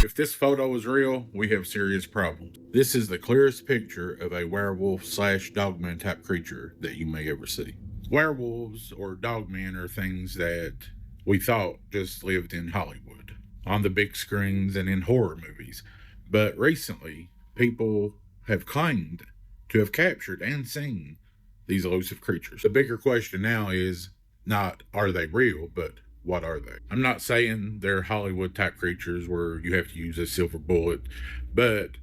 If this photo is real, we have serious problems. This is the clearest picture of a werewolf slash dogman type creature that you may ever see. Werewolves or dogmen are things that we thought just lived in Hollywood, on the big screens and in horror movies. But recently, people have claimed to have captured and seen these elusive creatures. The bigger question now is not, are they real, but what are they? I'm not saying they're Hollywood type creatures where you have to use a silver bullet, but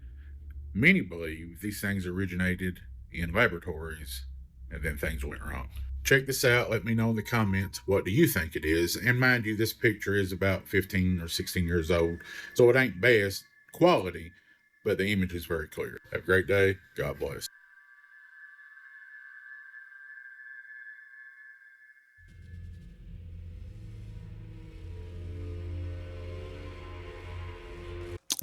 many believe these things originated in laboratories and then things went wrong. Check this out. Let me know in the comments, what do you think it is? And mind you, this picture is about 15 or 16 years old, so it ain't best quality, but the image is very clear. Have a great day. God bless.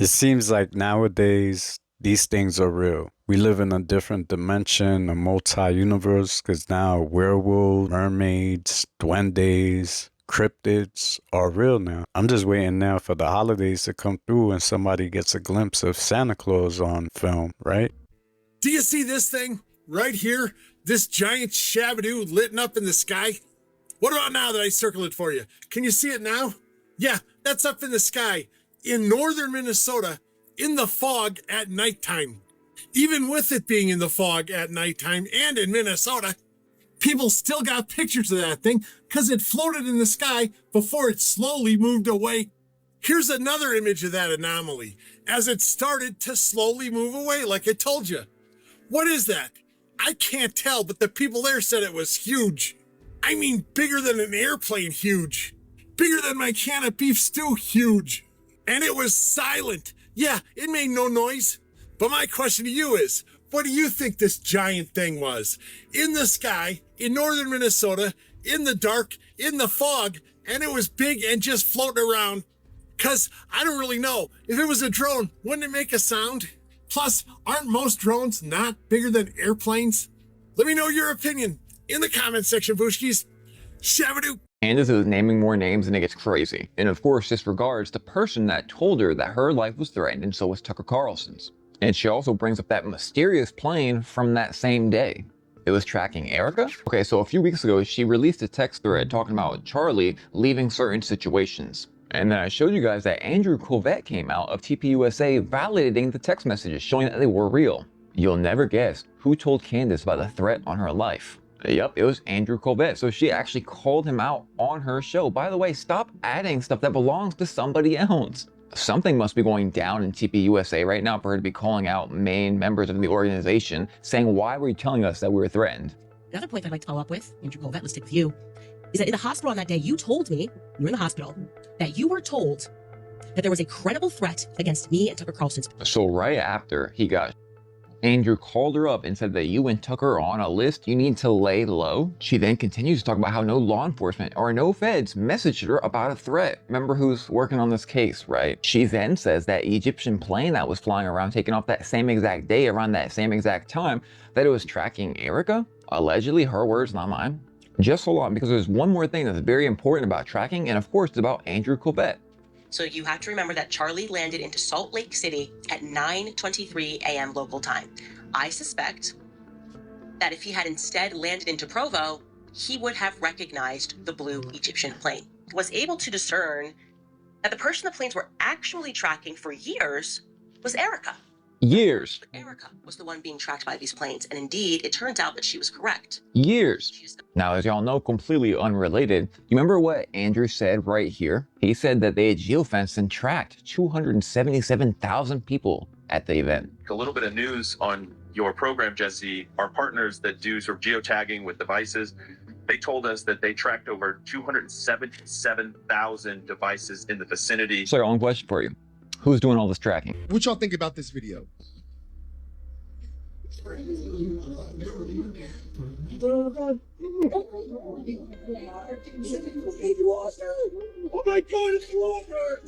It seems like nowadays these things are real. We live in a different dimension, a multi-universe, because now werewolves, mermaids, duendes, cryptids are real now. I'm just waiting now for the holidays to come through and somebody gets a glimpse of Santa Claus on film, right? Do you see this thing right here? This giant shabadoo lit up in the sky? What about now that I circle it for you? Can you see it now? Yeah, that's up in the sky in northern Minnesota in the fog at nighttime. Even with it being in the fog at nighttime and in Minnesota, people still got pictures of that thing because it floated in the sky before it slowly moved away. Here's another image of that anomaly as it started to slowly move away, like I told you. What is that? I can't tell, but the people there said it was huge. I mean, bigger than an airplane huge. Bigger than my can of beef stew huge. And it was silent. Yeah, it made no noise. But my question to you is, what do you think this giant thing was? In the sky, in northern Minnesota, in the dark, in the fog, and it was big and just floating around. Because I don't really know. If it was a drone, wouldn't it make a sound? Plus, aren't most drones not bigger than airplanes? Let me know your opinion in the comment section, Booshkies. Shabadoo. Candace is naming more names and it gets crazy. And of course, disregards the person that told her that her life was threatened, and so was Tucker Carlson's. And she also brings up that mysterious plane from that same day. It was tracking Erica? Okay, so a few weeks ago, she released a text thread talking about Charlie leaving certain situations. And then I showed you guys that Andrew Colvette came out of TPUSA validating the text messages, showing that they were real. You'll never guess who told Candace about the threat on her life. Yep, it was Andrew Colvette. So she actually called him out on her show. By the way, stop adding stuff that belongs to somebody else. Something must be going down in TPUSA right now for her to be calling out main members of the organization, saying, why were you telling us that we were threatened? Another point that I'd like to follow up with, Andrew Colvette, let's stick with you, is that in the hospital on that day, you told me, you were in the hospital, that you were told that there was a credible threat against me and Tucker Carlson's. So right after he got Andrew called her up and said that you and Tucker are on a list you need to lay low. She then continues to talk about how no law enforcement or no feds messaged her about a threat. Remember who's working on this case, right? She then says that Egyptian plane that was flying around, taking off that same exact day around that same exact time, that it was tracking Erica. Allegedly, her words, not mine. Just hold on, because there's one more thing that's very important about tracking, and of course it's about Andrew Colvette. So you have to remember that Charlie landed into Salt Lake City at 9:23 a.m. local time. I suspect that if he had instead landed into Provo, he would have recognized the blue Egyptian plane. Was able to discern that the person the planes were actually tracking for years was Erica. Years. Erica was the one being tracked by these planes, and indeed, it turns out that she was correct. Years. Now, as y'all know, completely unrelated, you remember what Andrew said right here? He said that they had geofenced and tracked 277,000 people at the event. A little bit of news on your program, Jesse. Our partners that do sort of geotagging with devices, they told us that they tracked over 277,000 devices in the vicinity. So, one question for you. Who's doing all this tracking? What y'all think about this video? Oh my God, it's water!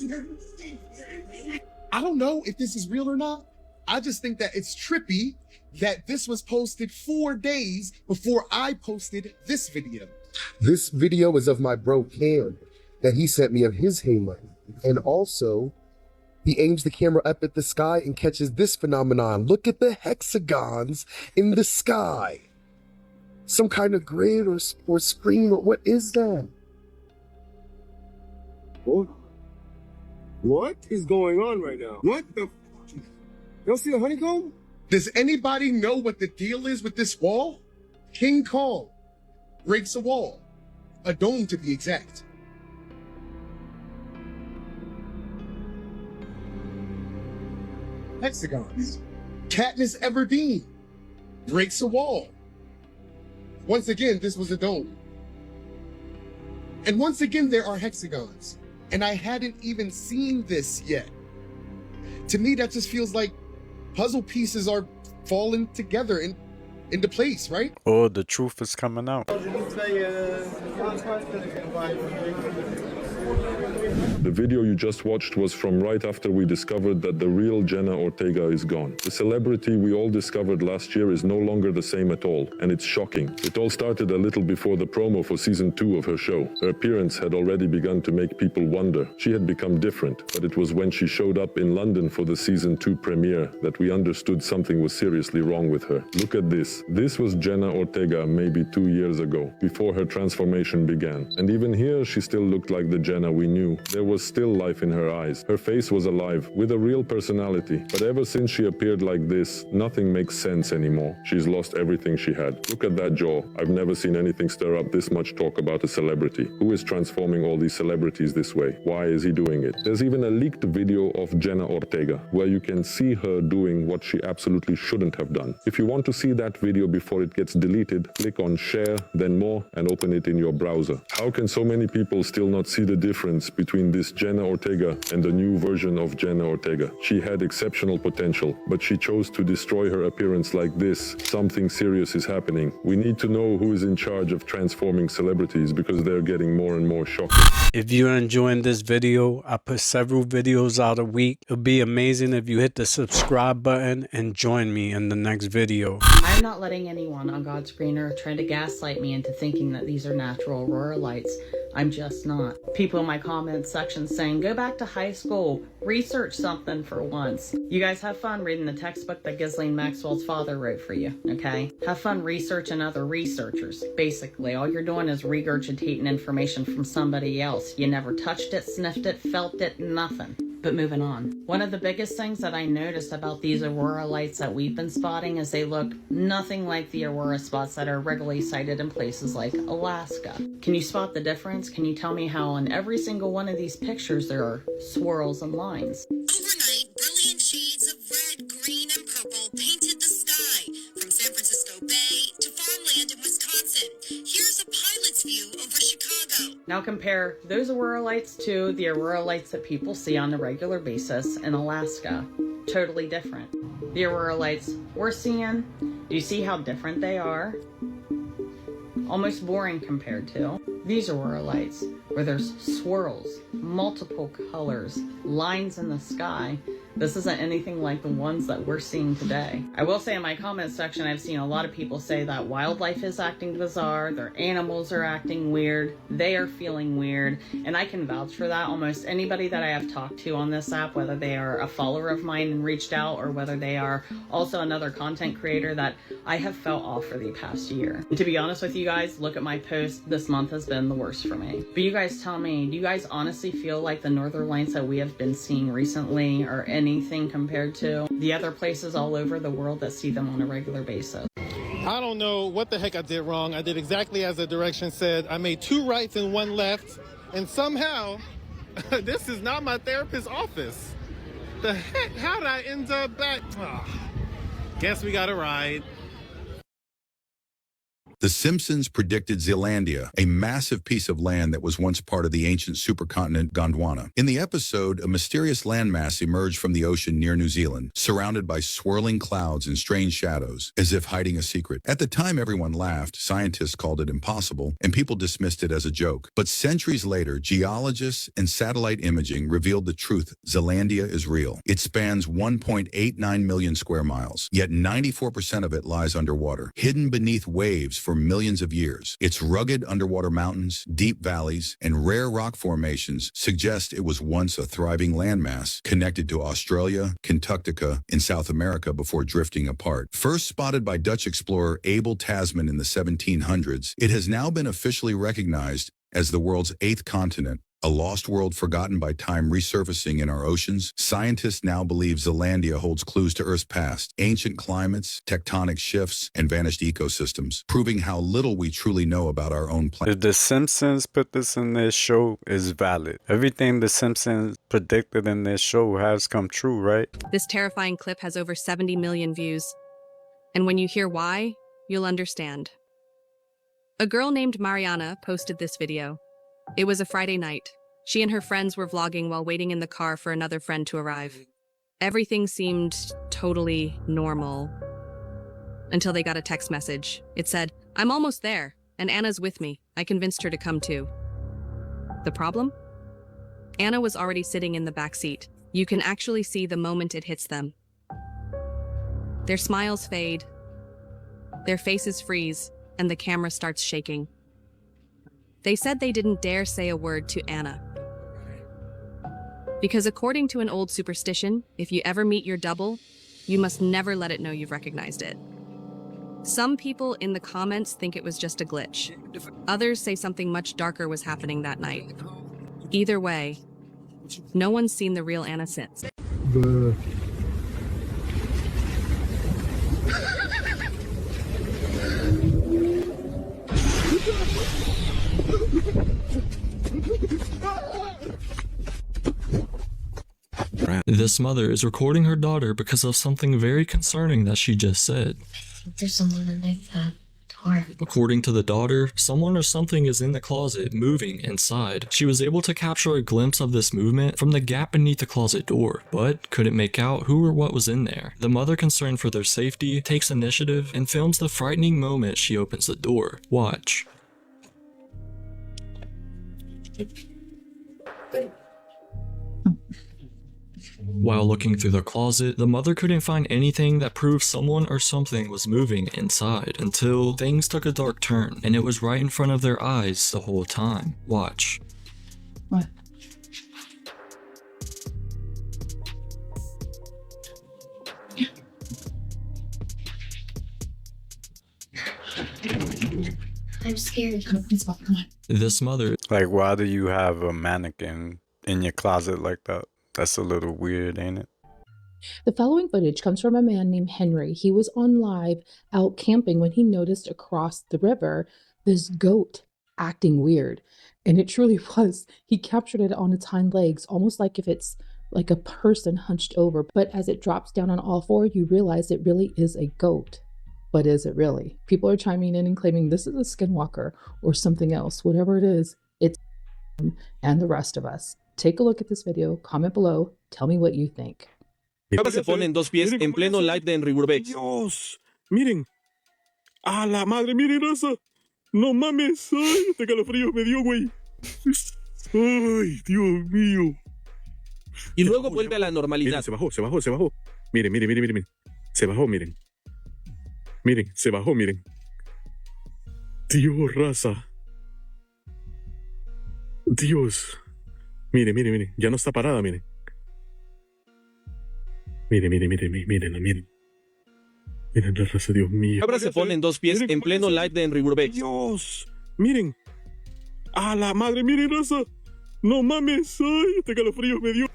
I don't know if this is real or not. I just think that it's trippy that this was posted 4 days before I posted this video. This video is of my bro Cam that he sent me of his Halo, and also He aims the camera up at the sky and catches this phenomenon. Look at the hexagons in the sky. Some kind of grid or screen, or what is that? What is going on right now? What the? You don't see a honeycomb? Does anybody know what the deal is with this wall? King Kong breaks a wall. A dome, to be exact. Hexagons. Katniss Everdeen breaks a wall. Once again, this was a dome. And once again, there are hexagons. And I hadn't even seen this yet. To me, that just feels like puzzle pieces are falling together into place, right? Oh, the truth is coming out. The video you just watched was from right after we discovered that the real Jenna Ortega is gone. The celebrity we all discovered last year is no longer the same at all, and it's shocking. It all started a little before the promo for season 2 of her show. Her appearance had already begun to make people wonder. She had become different, but it was when she showed up in London for the season 2 premiere that we understood something was seriously wrong with her. Look at this. This was Jenna Ortega maybe 2 years ago, before her transformation began. And even here, she still looked like the Jenna we knew. There was still life in her eyes. Her face was alive, with a real personality. But ever since she appeared like this, nothing makes sense anymore. She's lost everything she had. Look at that jaw. I've never seen anything stir up this much talk about a celebrity. Who is transforming all these celebrities this way? Why is he doing it? There's even a leaked video of Jenna Ortega, where you can see her doing what she absolutely shouldn't have done. If you want to see that video before it gets deleted, click on share, then more, and open it in your browser. How can so many people still not see the difference between this Jenna Ortega and the new version of Jenna Ortega? She had exceptional potential, but she chose to destroy her appearance like this. Something serious is happening. We need to know who is in charge of transforming celebrities, because they're getting more and more shocking. If you're enjoying this video, I put several videos out a week. It'll be amazing if you hit the subscribe button and join me in the next video. I'm not letting anyone on God's green earth try to gaslight me into thinking that these are natural aurora lights. I'm just not. People in my comments section saying, go back to high school, research something for once. You guys have fun reading the textbook that Ghislaine Maxwell's father wrote for you, okay? Have fun researching other researchers. Basically, all you're doing is regurgitating information from somebody else. You never touched it, sniffed it, felt it, nothing. But moving on. One of the biggest things that I noticed about these aurora lights that we've been spotting is they look nothing like the aurora spots that are regularly sighted in places like Alaska. Can you spot the difference? Can you tell me how on every single one of these pictures there are swirls and lines? Overnight, brilliant shades of red, green, and purple painted the sky from San Francisco Bay to farmland in Wisconsin. Here's a pilot's view over Chicago. Now compare those aurora lights to the aurora lights that people see on a regular basis in Alaska. Totally different. The aurora lights we're seeing, do you see how different they are? Almost boring compared to these aurora lights, where there's swirls, multiple colors, lines in the sky. This isn't anything like the ones that we're seeing today. I will say in my comment section, I've seen a lot of people say that wildlife is acting bizarre, their animals are acting weird, they are feeling weird, and I can vouch for that. Almost anybody that I have talked to on this app, whether they are a follower of mine and reached out, or whether they are also another content creator that I have felt off for the past year. And to be honest with you guys, look at my post, this month has been the worst for me. But you guys tell me, do you guys honestly feel like the northern lights that we have been seeing recently are anything compared to the other places all over the world that see them on a regular basis? I don't know what the heck I did wrong. I did exactly as the direction said. I made 2 rights and 1 left, and somehow this is not my therapist's office. The heck? How did I end up back? Oh, guess we got a ride. The Simpsons predicted Zealandia, a massive piece of land that was once part of the ancient supercontinent Gondwana. In the episode, a mysterious landmass emerged from the ocean near New Zealand, surrounded by swirling clouds and strange shadows, as if hiding a secret. At the time, everyone laughed, scientists called it impossible, and people dismissed it as a joke. But centuries later, geologists and satellite imaging revealed the truth: Zealandia is real. It spans 1.89 million square miles, yet 94% of it lies underwater, hidden beneath waves for millions of years. Its rugged underwater mountains, deep valleys, and rare rock formations suggest it was once a thriving landmass connected to Australia, Kentuctica, and South America before drifting apart. First spotted by Dutch explorer Abel Tasman in the 1700s, it has now been officially recognized as the world's 8th continent, a lost world forgotten by time resurfacing in our oceans. Scientists now believe Zealandia holds clues to Earth's past, ancient climates, tectonic shifts, and vanished ecosystems, proving how little we truly know about our own planet. If The Simpsons put this in their show, is valid. Everything The Simpsons predicted in their show has come true, right? This terrifying clip has over 70 million views. And when you hear why, you'll understand. A girl named Mariana posted this video. It was a Friday night. She and her friends were vlogging while waiting in the car for another friend to arrive. Everything seemed totally normal until they got a text message. It said, "I'm almost there, and Anna's with me. I convinced her to come too." The problem? Anna was already sitting in the back seat. You can actually see the moment it hits them. Their smiles fade, their faces freeze, and the camera starts shaking. They said they didn't dare say a word to Anna. Because according to an old superstition, if you ever meet your double, you must never let it know you've recognized it. Some people in the comments think it was just a glitch. Others say something much darker was happening that night. Either way, no one's seen the real Anna since. This mother is recording her daughter because of something very concerning that she just said. There's someone underneath that door. According to the daughter, someone or something is in the closet moving inside. She was able to capture a glimpse of this movement from the gap beneath the closet door, but couldn't make out who or what was in there. The mother, concerned for their safety, takes initiative and films the frightening moment she opens the door. Watch. While looking through the closet, the mother couldn't find anything that proved someone or something was moving inside until things took a dark turn, and it was right in front of their eyes the whole time. Watch. What? I'm scared. Come on. This mother... Like, why do you have a mannequin in your closet like that? That's a little weird, ain't it? The following footage comes from a man named Henry. He was on live out camping when he noticed across the river this goat acting weird. And it truly was. He captured it on its hind legs, almost like if it's like a person hunched over. But as it drops down on all four, you realize it really is a goat. But is it really? People are chiming in and claiming this is a skinwalker or something else. Whatever it is, it's him and the rest of us. Take a look at this video, comment below, tell me what you think. Se ponen dos pies en pleno live de Enrique Urbex. Dios, miren. A la madre, miren eso. No mames. Ay, este calofrío me dio, güey. Ay, Dios mío. Y luego vuelve a la normalidad. Miren, se bajó. Miren. Se bajó, miren. Miren, se bajó, miren. Dios, raza. Dios. Miren. Ya no está parada, miren. Miren. Miren la raza, Dios mío. Ahora se ponen dos pies en pleno live de Enrique Urbex. Dios, miren. A la madre, miren raza. No mames. Ay, este calofrío me dio.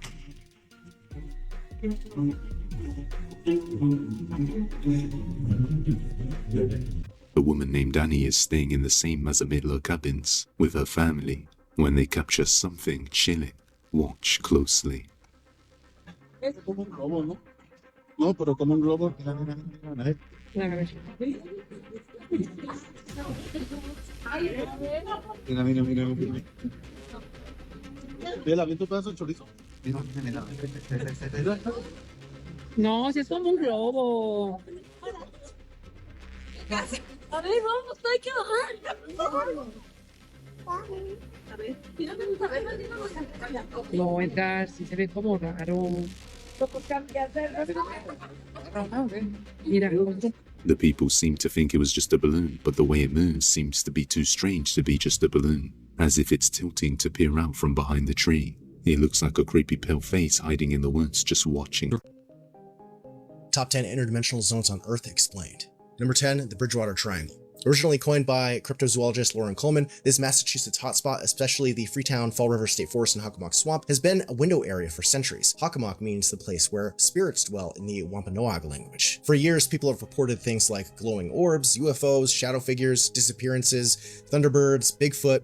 A woman named Annie is staying in the same Masamela cabins with her family when they capture something chilling. Watch closely. No, pero como un globo. Mira. Mira, ¿viste un pedazo de chorizo? Mira. No, si es como un globo. A ver, vamos, hay que bajar. No, entrar, si se ve como raro. Mira, The people seem to think it was just a balloon, but the way it moves seems to be too strange to be just a balloon, as if it's tilting to peer out from behind the tree. It looks like a creepy pale face hiding in the woods just watching. Top 10 interdimensional zones on Earth explained. Number 10, the Bridgewater Triangle. Originally coined by cryptozoologist Lauren Coleman, this Massachusetts hotspot, especially the Freetown Fall River State Forest and Hockomock Swamp, has been a window area for centuries. Hockomock means the place where spirits dwell in the Wampanoag language. For years, people have reported things like glowing orbs, UFOs, shadow figures, disappearances, thunderbirds, Bigfoot,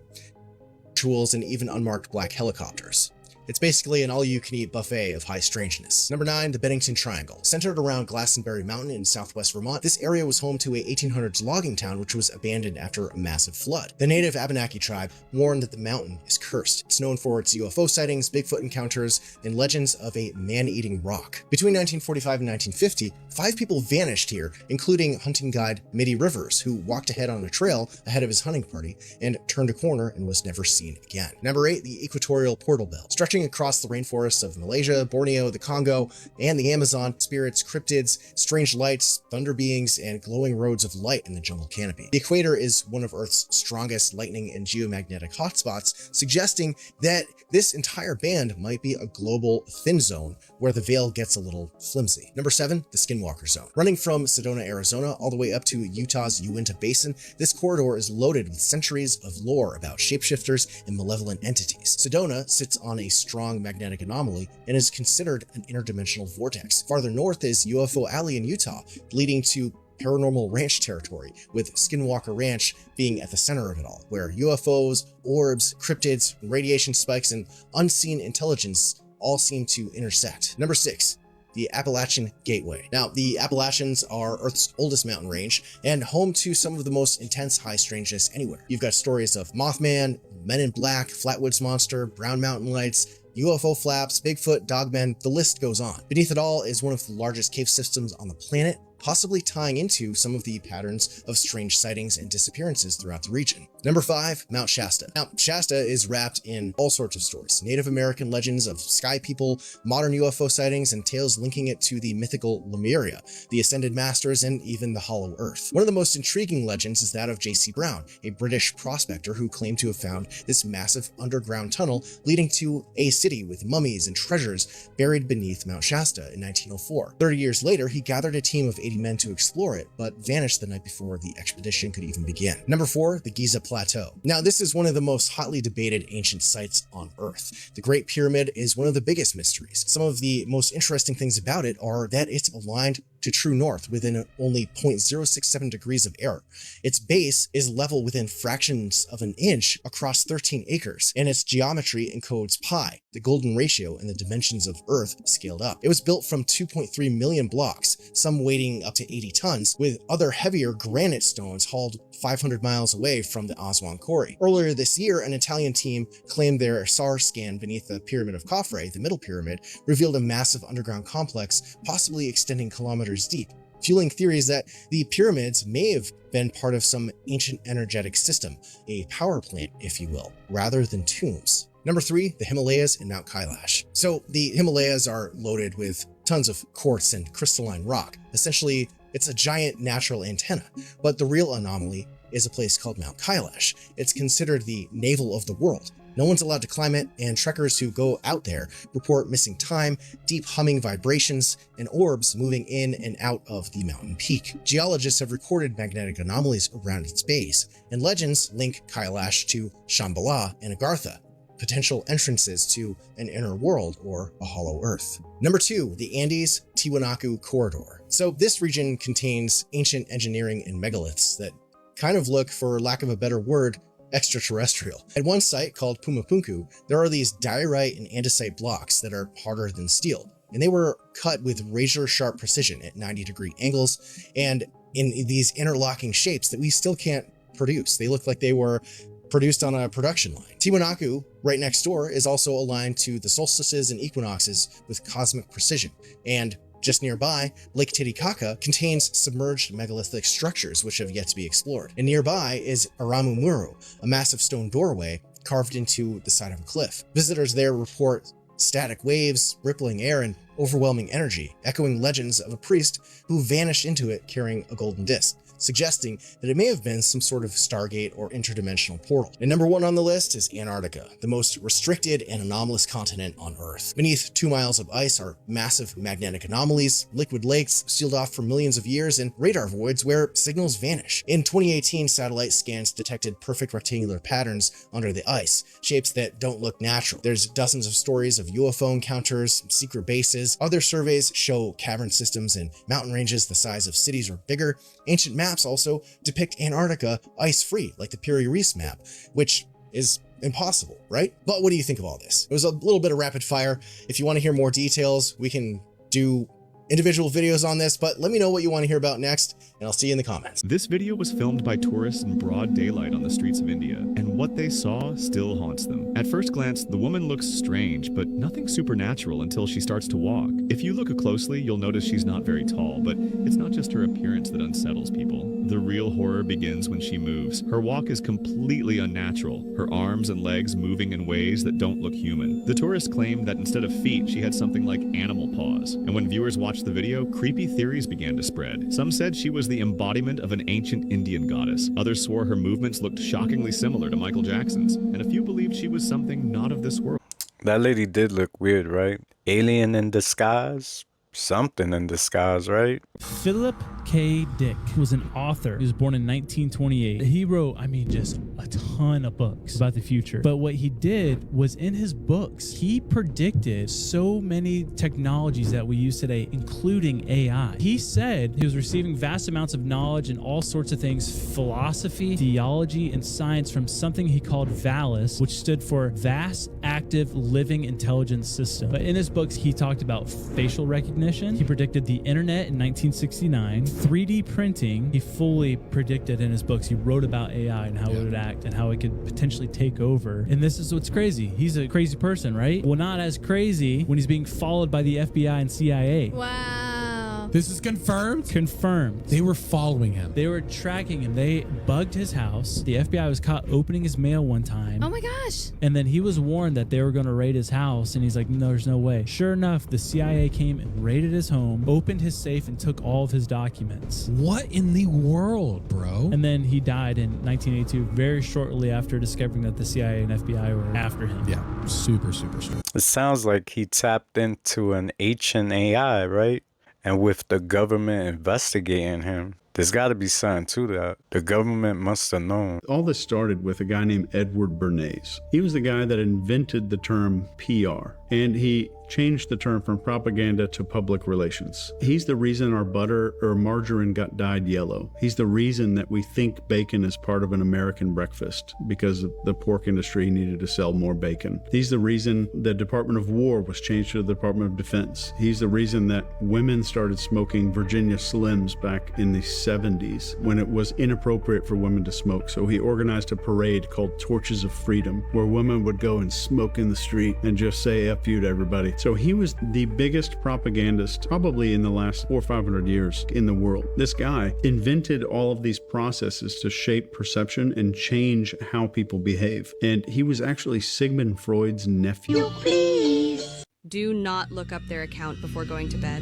rituals, and even unmarked black helicopters. It's basically an all-you-can-eat buffet of high strangeness. Number 9, the Bennington Triangle. Centered around Glastonbury Mountain in southwest Vermont, this area was home to a 1800s logging town which was abandoned after a massive flood. The native Abenaki tribe warned that the mountain is cursed. It's known for its UFO sightings, Bigfoot encounters, and legends of a man-eating rock. Between 1945 and 1950, 5 people vanished here, including hunting guide Mitty Rivers, who walked ahead on a trail ahead of his hunting party and turned a corner and was never seen again. Number 8, the Equatorial Portal Belt. Stretching across the rainforests of Malaysia, Borneo, the Congo, and the Amazon, spirits, cryptids, strange lights, thunder beings, and glowing roads of light in the jungle canopy. The equator is one of Earth's strongest lightning and geomagnetic hotspots, suggesting that this entire band might be a global thin zone where the veil gets a little flimsy. Number 7, the Skinwalker Zone. Running from Sedona, Arizona, all the way up to Utah's Uinta Basin, this corridor is loaded with centuries of lore about shapeshifters and malevolent entities. Sedona sits on a strong magnetic anomaly and is considered an interdimensional vortex. Farther north is UFO Alley in Utah, leading to paranormal ranch territory, with Skinwalker Ranch being at the center of it all, where UFOs, orbs, cryptids, radiation spikes, and unseen intelligence all seem to intersect. Number 6, the Appalachian Gateway. Now, the Appalachians are Earth's oldest mountain range and home to some of the most intense high strangeness anywhere. You've got stories of Mothman, Men in Black, Flatwoods Monster, Brown Mountain Lights, UFO flaps, Bigfoot, Dogmen, the list goes on. Beneath it all is one of the largest cave systems on the planet, possibly tying into some of the patterns of strange sightings and disappearances throughout the region. Number 5, Mount Shasta. Now, Shasta is wrapped in all sorts of stories. Native American legends of sky people, modern UFO sightings, and tales linking it to the mythical Lemuria, the Ascended Masters, and even the Hollow Earth. One of the most intriguing legends is that of J.C. Brown, a British prospector who claimed to have found this massive underground tunnel leading to a city with mummies and treasures buried beneath Mount Shasta in 1904. 30 years later, he gathered a team of 80 men to explore it, but vanished the night before the expedition could even begin. Number 4, the Giza Plateau. Now, this is one of the most hotly debated ancient sites on Earth. The Great Pyramid is one of the biggest mysteries. Some of the most interesting things about it are that it's aligned to true north within only 0.067 degrees of error. Its base is level within fractions of an inch across 13 acres, and its geometry encodes pi, the golden ratio and the dimensions of Earth scaled up. It was built from 2.3 million blocks, some weighing up to 80 tons, with other heavier granite stones hauled 500 miles away from the Aswan Quarry. Earlier this year, an Italian team claimed their SAR scan beneath the Pyramid of Khafre, the Middle Pyramid, revealed a massive underground complex, possibly extending kilometers deep, fueling theories that the pyramids may have been part of some ancient energetic system, a power plant, if you will, rather than tombs. Number 3, the Himalayas and Mount Kailash. So the Himalayas are loaded with tons of quartz and crystalline rock. Essentially, it's a giant natural antenna, but the real anomaly is a place called Mount Kailash. It's considered the navel of the world. No one's allowed to climb it, and trekkers who go out there report missing time, deep humming vibrations, and orbs moving in and out of the mountain peak. Geologists have recorded magnetic anomalies around its base, and legends link Kailash to Shambhala and Agartha, potential entrances to an inner world or a hollow earth. Number 2, the Andes Tiwanaku Corridor. So this region contains ancient engineering and megaliths that kind of look, for lack of a better word, extraterrestrial. At one site called Pumapunku, there are these diorite and andesite blocks that are harder than steel, and they were cut with razor-sharp precision at 90-degree angles and in these interlocking shapes that we still can't produce. They look like they were produced on a production line. Tiwanaku, right next door, is also aligned to the solstices and equinoxes with cosmic precision, and just nearby, Lake Titicaca contains submerged megalithic structures which have yet to be explored. And nearby is Aramumuru, a massive stone doorway carved into the side of a cliff. Visitors there report static waves, rippling air, and overwhelming energy, echoing legends of a priest who vanished into it carrying a golden disc, suggesting that it may have been some sort of Stargate or interdimensional portal. And number 1 on the list is Antarctica, the most restricted and anomalous continent on Earth. Beneath 2 miles of ice are massive magnetic anomalies, liquid lakes sealed off for millions of years, and radar voids where signals vanish. In 2018, satellite scans detected perfect rectangular patterns under the ice, shapes that don't look natural. There's dozens of stories of UFO encounters, secret bases. Other surveys show cavern systems and mountain ranges the size of cities or bigger. Ancient maps also depict Antarctica ice-free, like the Piri Reis map, which is impossible, right? But what do you think of all this? It was a little bit of rapid fire. If you want to hear more details, we can do individual videos on this, but let me know what you want to hear about next, and I'll see you in the comments. This video was filmed by tourists in broad daylight on the streets of India, and what they saw still haunts them. At first glance, the woman looks strange, but nothing supernatural until she starts to walk. If you look closely, you'll notice she's not very tall, but it's not just her appearance that unsettles people. The real horror begins when she moves. Her walk is completely unnatural, her arms and legs moving in ways that don't look human. The tourists claimed that instead of feet, she had something like animal paws, and when viewers watched the video, creepy theories began to spread. Some said she was the embodiment of an ancient Indian goddess. Others swore her movements looked shockingly similar to Michael Jackson's, and a few believed she was something not of this world. That lady did look weird, right? Alien in disguise? Something in disguise, right? Philip K. Dick was an author. He was born in 1928. He wrote, just a ton of books about the future. But what he did was in his books, he predicted so many technologies that we use today, including AI. He said he was receiving vast amounts of knowledge and all sorts of things, philosophy, theology, and science from something he called VALIS, which stood for Vast Active Living Intelligence System. But in his books, he talked about facial recognition. He predicted the internet in 1969, 3D printing. He fully predicted in his books. He wrote about AI and how it would act and how it could potentially take over. And this is what's crazy. He's a crazy person, right? Well, not as crazy when he's being followed by the FBI and CIA. Wow. This is confirmed? Confirmed. They were following him. They were tracking him. They bugged his house. The FBI was caught opening his mail one time. Oh my gosh. And then he was warned that they were going to raid his house. And he's like, no, there's no way. Sure enough, the CIA came and raided his home, opened his safe, and took all of his documents. What in the world, bro? And then he died in 1982, very shortly after discovering that the CIA and FBI were after him. Yeah, super, super, super. It sounds like he tapped into an ancient AI, right? And with the government investigating him, there's got to be something to that. The government must have known. All this started with a guy named Edward Bernays. He was the guy that invented the term PR, and he changed the term from propaganda to public relations. He's the reason our butter or margarine got dyed yellow. He's the reason that we think bacon is part of an American breakfast because the pork industry needed to sell more bacon. He's the reason the Department of War was changed to the Department of Defense. He's the reason that women started smoking Virginia Slims back in the 70s when it was inappropriate for women to smoke. So he organized a parade called Torches of Freedom where women would go and smoke in the street and just say F you to everybody. So he was the biggest propagandist probably in the last 400 or 500 years in the world. This guy invented all of these processes to shape perception and change how people behave. And he was actually Sigmund Freud's nephew. Please. Do not look up their account before going to bed.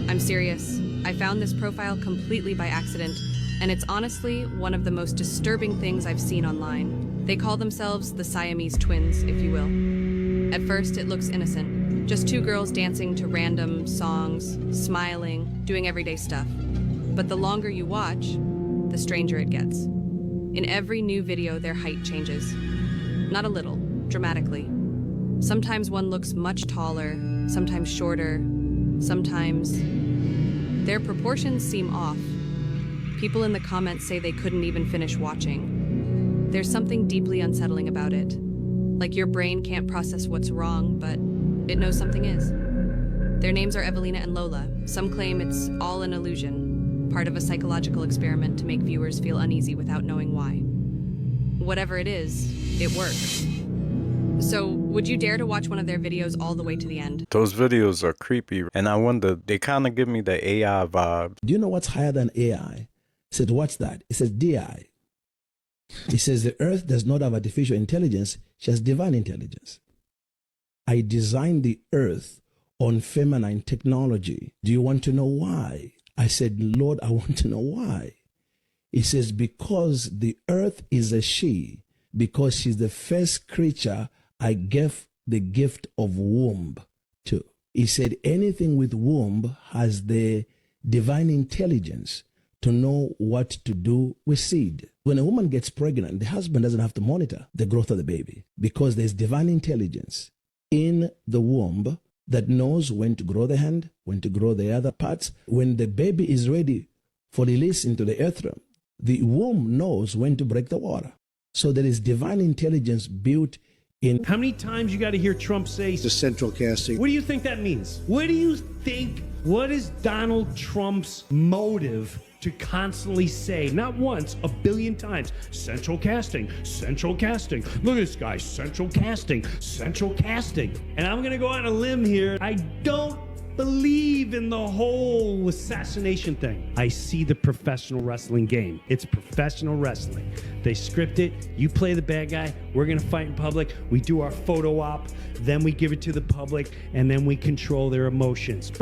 I'm serious. I found this profile completely by accident, and it's honestly one of the most disturbing things I've seen online. They call themselves the Siamese twins, if you will. At first, it looks innocent. Just two girls dancing to random songs, smiling, doing everyday stuff. But the longer you watch, the stranger it gets. In every new video, their height changes. Not a little, dramatically. Sometimes one looks much taller, sometimes shorter, sometimes their proportions seem off. People in the comments say they couldn't even finish watching. There's something deeply unsettling about it. Like your brain can't process what's wrong, but it knows something is. Their names are Evelina and Lola. Some claim it's all an illusion, part of a psychological experiment to make viewers feel uneasy without knowing why. Whatever it is, it works. So, would you dare to watch one of their videos all the way to the end? Those videos are creepy, and I wonder, they kind of give me the AI vibe. Do you know what's higher than AI? He said, what's that? It says DI. He says the earth does not have artificial intelligence, she has divine intelligence. I designed the earth on feminine technology. Do you want to know why? I said, Lord, I want to know why. He says, because the earth is a she, because she's the first creature I gave the gift of womb to. He said, anything with womb has the divine intelligence to know what to do with seed. When a woman gets pregnant, the husband doesn't have to monitor the growth of the baby because there's divine intelligence in the womb that knows when to grow the hand, when to grow the other parts. When the baby is ready for release into the earth realm, the womb knows when to break the water. So there is divine intelligence built in. How many times you got to hear Trump say the central casting? What do you think that means? What do you think? What is Donald Trump's motive to constantly say, not once, a billion times, central casting, central casting. Look at this guy, central casting, central casting. And I'm going to go on a limb here. I don't believe in the whole assassination thing. I see the professional wrestling game. It's professional wrestling. They script it. You play the bad guy. We're going to fight in public. We do our photo op. Then we give it to the public. And then we control their emotions.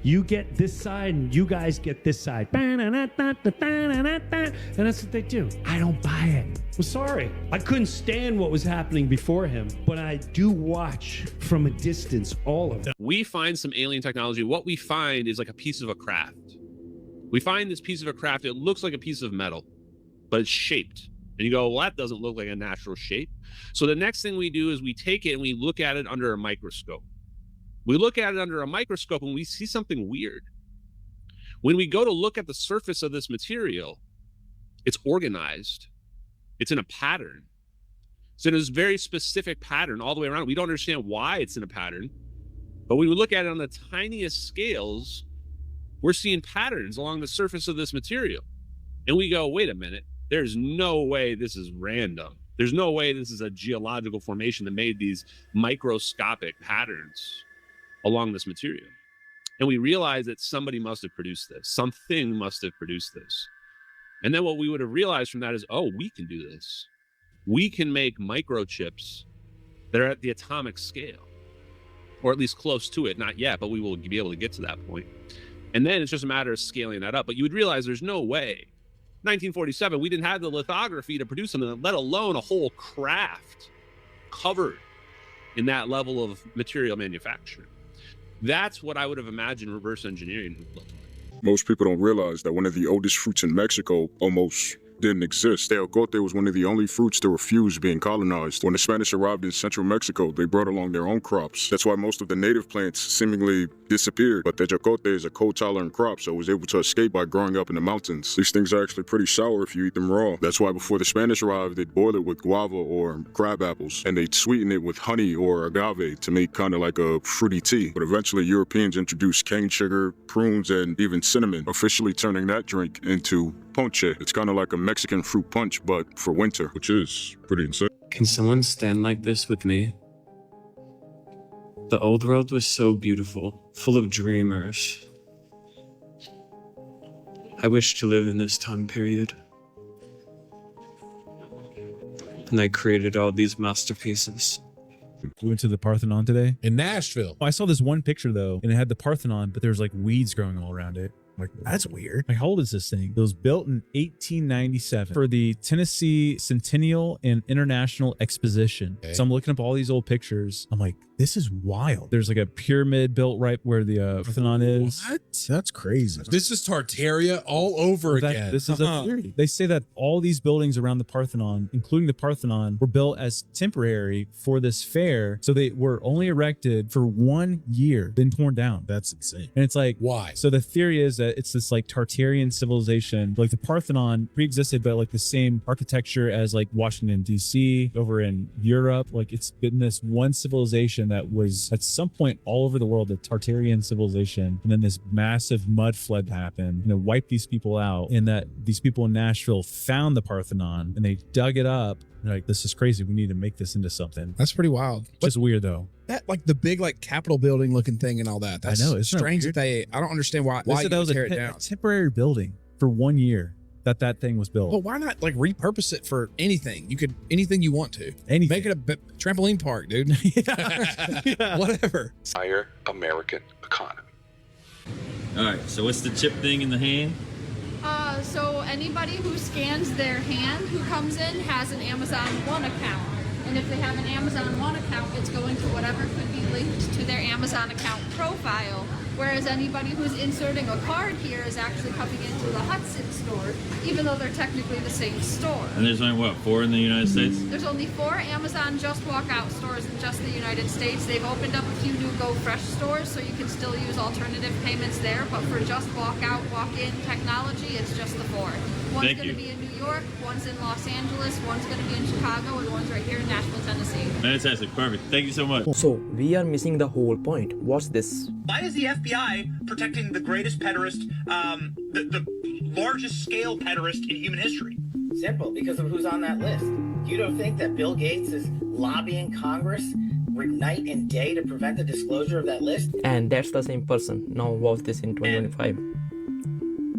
You get this side and you guys get this side. And that's what they do. I don't buy it. I'm sorry. I couldn't stand what was happening before him, but I do watch from a distance all of it. We find some alien technology. What we find is like a piece of a craft. We find this piece of a craft. It looks like a piece of metal, but it's shaped. And you go, well, that doesn't look like a natural shape. So the next thing we do is we take it and we look at it under a microscope. We look at it under a microscope and we see something weird. When we go to look at the surface of this material, it's organized. It's in a pattern. It's in this very specific pattern all the way around. We don't understand why it's in a pattern. But when we look at it on the tiniest scales, we're seeing patterns along the surface of this material. And we go, wait a minute, there's no way this is random. There's no way this is a geological formation that made these microscopic patterns along this material. And we realize that somebody must have produced this. Something must have produced this. And then what we would have realized from that is, oh, we can do this. We can make microchips that are at the atomic scale, or at least close to it. Not yet, but we will be able to get to that point. And then it's just a matter of scaling that up. But you would realize there's no way. 1947, we didn't have the lithography to produce something, let alone a whole craft covered in that level of material manufacturing. That's what I would have imagined reverse engineering would look like. Most people don't realize that one of the oldest fruits in Mexico almost didn't exist. El Cote was one of the only fruits to refuse being colonized. When the Spanish arrived in central Mexico, they brought along their own crops. That's why most of the native plants seemingly disappeared. But the jacote is a cold-tolerant crop, so it was able to escape by growing up in the mountains. These things are actually pretty sour if you eat them raw. That's why before the Spanish arrived, they'd boil it with guava or crab apples, and they'd sweeten it with honey or agave to make kind of like a fruity tea. But eventually, Europeans introduced cane sugar, prunes, and even cinnamon, officially turning that drink into ponche. It's kind of like a Mexican fruit punch, but for winter, which is pretty insane. Can someone stand like this with me? The old world was so beautiful, full of dreamers. I wish to live in this time period. And I created all these masterpieces. We went to the Parthenon today. In Nashville. I saw this one picture though, and it had the Parthenon, but there's like weeds growing all around it. Like, that's weird. Like, how old is this thing? It was built in 1897 for the Tennessee Centennial and International Exposition. Okay. So I'm looking up all these old pictures. I'm like, this is wild. There's like a pyramid built right where the Parthenon is. What? That's crazy. This is Tartaria all over again. This is a theory. They say that all these buildings around the Parthenon, including the Parthenon, were built as temporary for this fair. So they were only erected for 1 year, then torn down. That's insane. And it's like, why? So the theory is that it's this like Tartarian civilization. Like the Parthenon pre-existed, but like the same architecture as like Washington, D.C., over in Europe. Like it's been this one civilization that was at some point all over the world, the Tartarian civilization. And then this massive mud flood happened, wiped these people out. And that these people in Nashville found the Parthenon and they dug it up. They're like, this is crazy. We need to make this into something. That's pretty wild. Just weird though. That like the big like Capitol building looking thing and all that. That's I know. It's strange that I don't understand why you that was tear it down. a temporary building for 1 year. that thing was built. Well, why not like repurpose it for anything? You could anything you want to. Anything. Make it a trampoline park, dude. Whatever. Entire American economy. All right. So what's the chip thing in the hand? So anybody who scans their hand who comes in has an Amazon One account. And if they have an Amazon One account, it's going to whatever could be linked to their Amazon account profile. Whereas anybody who's inserting a card here is actually coming into the Hudson store, even though they're technically the same store. And there's only, what, 4 in the United States? There's only 4 Amazon Just Walk Out stores in just the United States. They've opened up a few new Go Fresh stores, so you can still use alternative payments there. But for Just Walk Out, Walk-In technology, it's just the 4. One's going to be in New York, one's in Los Angeles, one's going to be in Chicago, and one's right here in Nashville, Tennessee. Fantastic. Perfect. Thank you so much. So, we are missing the whole point. What's this? Why is the FBI protecting the greatest pederast, the largest scale pederast in human history? Simple, because of who's on that list. You don't think that Bill Gates is lobbying Congress night and day to prevent the disclosure of that list? And that's the same person. Now, what's this in 2025?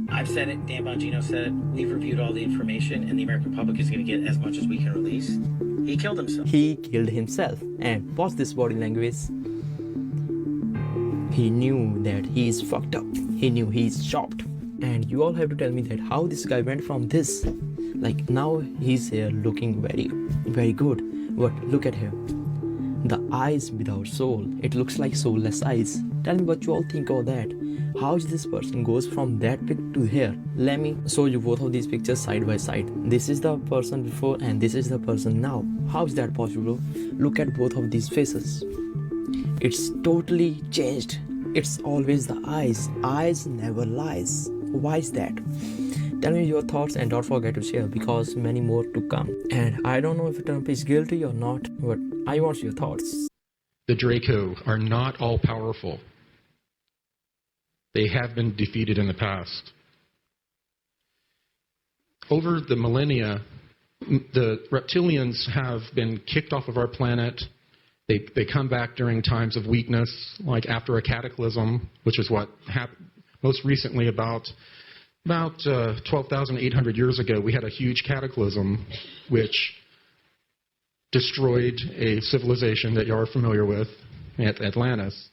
I've said it, Dan Bongino said it, we've reviewed all the information, and the American public is going to get as much as we can release. He killed himself. He killed himself. And what's this body language? He knew that he's fucked up. He knew he's chopped. And you all have to tell me that how this guy went from this. Like now he's here looking very, very good. But look at him. The eyes without soul. It looks like soulless eyes. Tell me what you all think of that. How is this person goes from that pic to here? Let me show you both of these pictures side by side. This is the person before and this is the person now. How is that possible? Look at both of these faces. It's totally changed. It's always the eyes. Eyes never lies. Why is that? Tell me your thoughts and don't forget to share because many more to come. And I don't know if Trump is guilty or not, but I want your thoughts. The Draco are not all powerful. They have been defeated in the past. Over the millennia, the reptilians have been kicked off of our planet. They come back during times of weakness, like after a cataclysm, which is what happened most recently about 12,800 years ago. We had a huge cataclysm which destroyed a civilization that you are familiar with, Atlantis.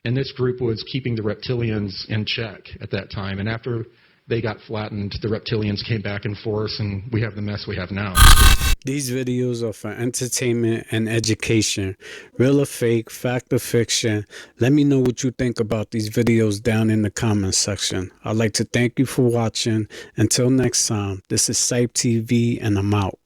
And this group was keeping the reptilians in check at that time. And after they got flattened, the reptilians came back in force, and we have the mess we have now. These videos are for entertainment and education. Real or fake, fact or fiction. Let me know what you think about these videos down in the comments section. I'd like to thank you for watching. Until next time, this is CYPTV and I'm out.